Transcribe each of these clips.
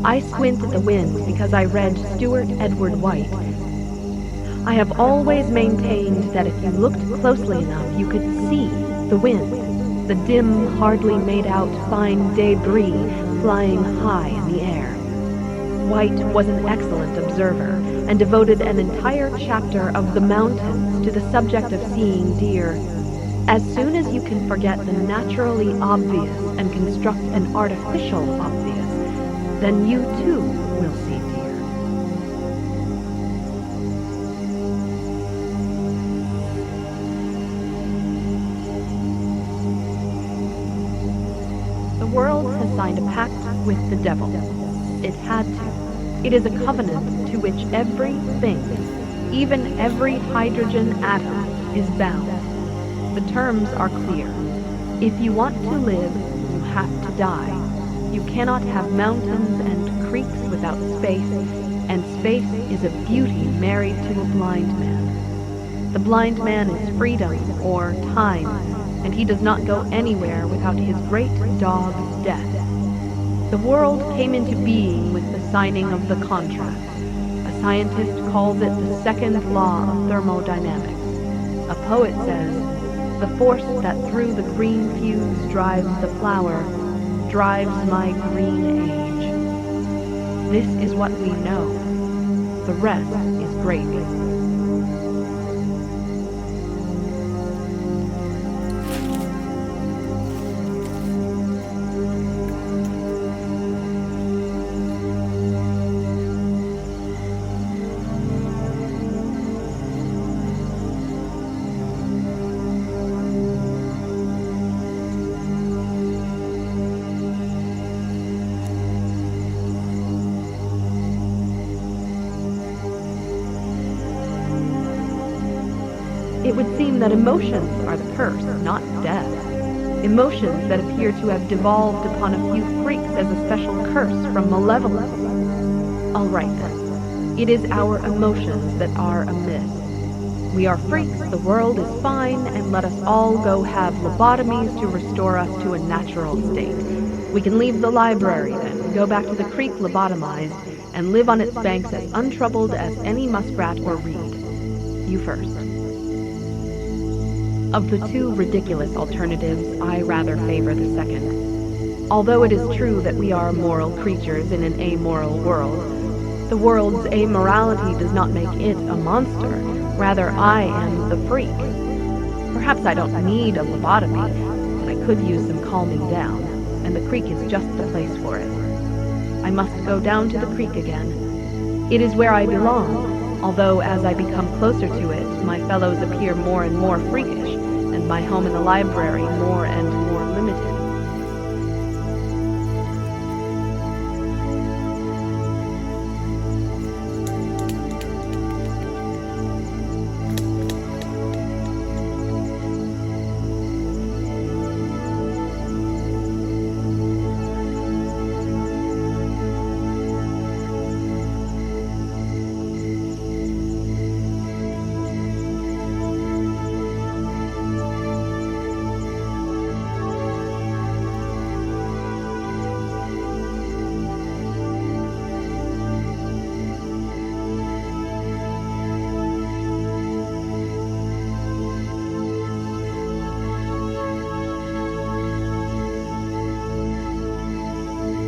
I squint at the wind because I read Stuart Edward White. I have always maintained that if you looked closely enough, you could see the wind, the dim, hardly made out fine debris flying high in the air. White was an excellent observer and devoted an entire chapter of the mountains to the subject of seeing deer. As soon as you can forget the naturally obvious and construct an artificial obvious, then you too will see deer. The world has signed a pact with the devil. It had to. It is a covenant to which everything, even every hydrogen atom, is bound. The terms are clear. If you want to live, you have to die. You cannot have mountains and creeks without space, and space is a beauty married to a blind man. The blind man is freedom, or time, and he does not go anywhere without his great dog, death. The world came into being with the signing of the contract. A scientist calls it the second law of thermodynamics. A poet says, "The force that through the green fuse drives the flower, drives my green age." This is what we know. The rest is gravy. It would seem that emotions are the curse, not death. Emotions that appear to have devolved upon a few freaks as a special curse from malevolence. All right then, it is our emotions that are amiss. We are freaks, the world is fine, and let us all go have lobotomies to restore us to a natural state. We can leave the library then, go back to the creek lobotomized, and live on its banks as untroubled as any muskrat or reed. You first. Of the two ridiculous alternatives, I rather favor the second. Although it is true that we are moral creatures in an amoral world, the world's amorality does not make it a monster. Rather, I am the freak. Perhaps I don't need a lobotomy, but I could use some calming down, and the creek is just the place for it. I must go down to the creek again. It is where I belong, although as I become closer to it, my fellows appear more and more freakish, and my home in the library more and more limited.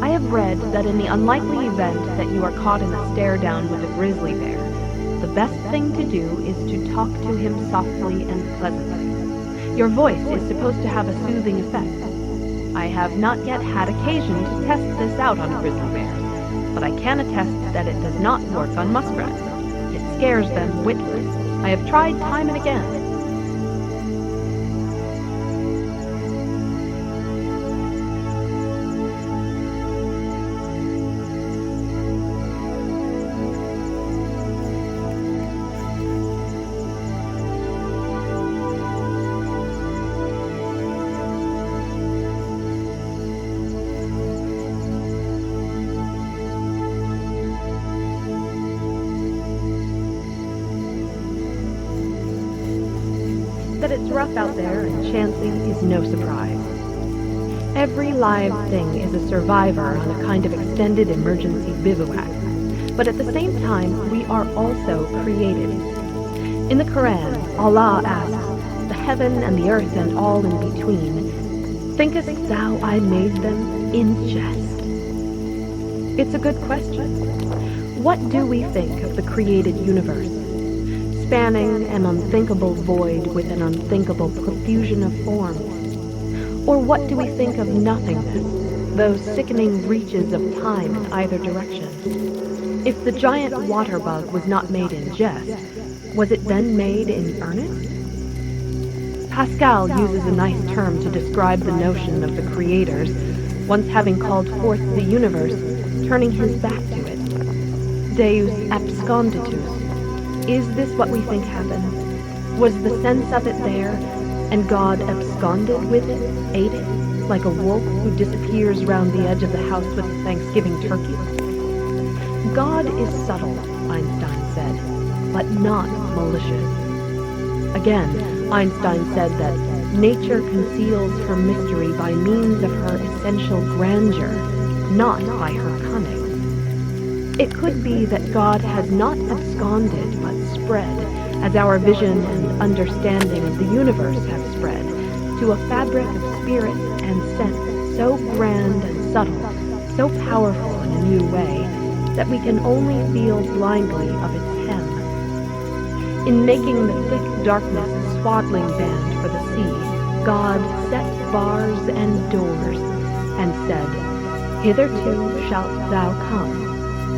I have read that in the unlikely event that you are caught in a stare-down with a grizzly bear, the best thing to do is to talk to him softly and pleasantly. Your voice is supposed to have a soothing effect. I have not yet had occasion to test this out on grizzly bears, but I can attest that it does not work on muskrats. It scares them witless. I have tried time and again. That it's rough out there and chancy is no surprise. Every live thing is a survivor on a kind of extended emergency bivouac. But at the same time, we are also created. In the Quran, Allah asks, "The heaven and the earth and all in between, thinkest thou I made them in jest?" It's a good question. What do we think of the created universe? Spanning an unthinkable void with an unthinkable profusion of forms? Or what do we think of nothingness, those sickening reaches of time in either direction? If the giant water bug was not made in jest, was it then made in earnest? Pascal uses a nice term to describe the notion of the creators, once having called forth the universe, turning his back to it. Deus absconditus. Is this what we think happened? Was the sense of it there, and God absconded with it, ate it, like a wolf who disappears round the edge of the house with a Thanksgiving turkey? God is subtle, Einstein said, but not malicious. Again, Einstein said that nature conceals her mystery by means of her essential grandeur, not by her cunning. It could be that God has not absconded but spread, as our vision and understanding of the universe have spread, to a fabric of spirit and sense so grand and subtle, so powerful in a new way, that we can only feel blindly of its hem. In making the thick darkness a swaddling band for the sea, God set bars and doors, and said, "Hitherto shalt thou come,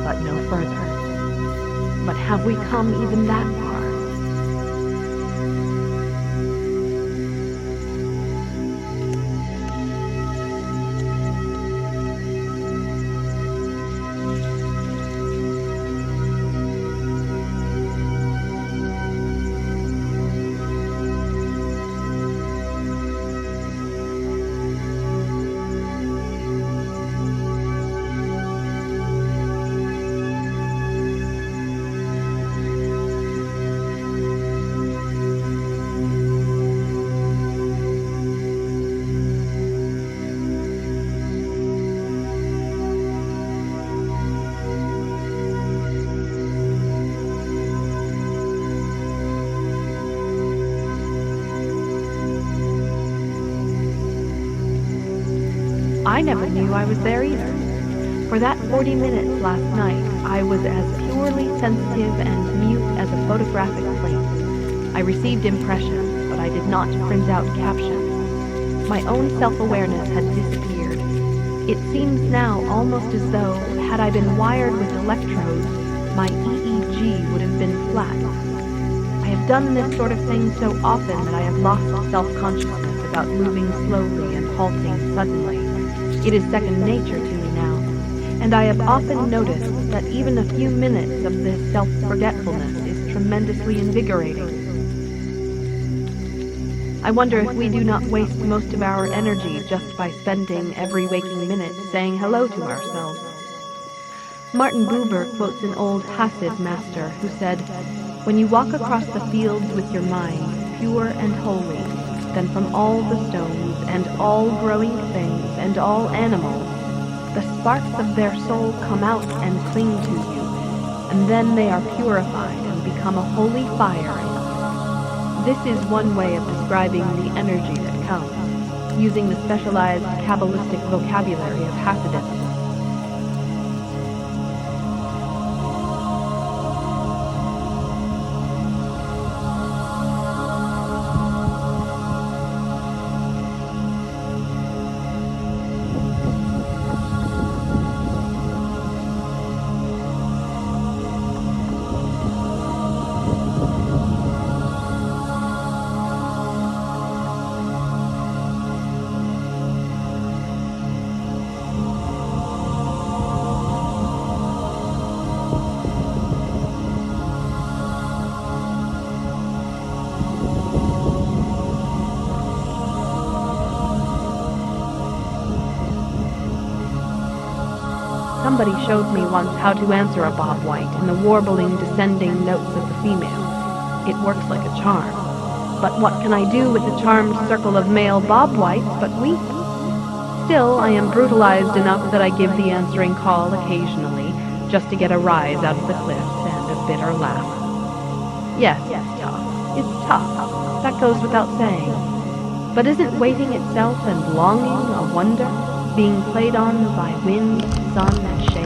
but no further." But have we come even that far? I never knew I was there either. For that 40 minutes last night, I was as purely sensitive and mute as a photographic plate. I received impressions, but I did not print out captions. My own self-awareness had disappeared. It seems now almost as though, had I been wired with electrodes, my EEG would have been flat. I have done this sort of thing so often that I have lost self-consciousness about moving slowly and halting suddenly. It is second nature to me now, and I have often noticed that even a few minutes of this self-forgetfulness is tremendously invigorating. I wonder if we do not waste most of our energy just by spending every waking minute saying hello to ourselves. Martin Buber quotes an old Hasid master who said, "When you walk across the fields with your mind, pure and holy, then from all the stones and all growing things and all animals, the sparks of their soul come out and cling to you, and then they are purified and become a holy fire." This is one way of describing the energy that comes, using the specialized Kabbalistic vocabulary of Hasidism. Somebody showed me once how to answer a bob white in the warbling, descending notes of the female. It works like a charm. But what can I do with the charmed circle of male bob whites but weep? Still, I am brutalized enough that I give the answering call occasionally, just to get a rise out of the cliffs and a bitter laugh. Yes, it's tough. It's tough. That goes without saying. But isn't waiting itself and longing a wonder, being played on by wind, sun, and shade?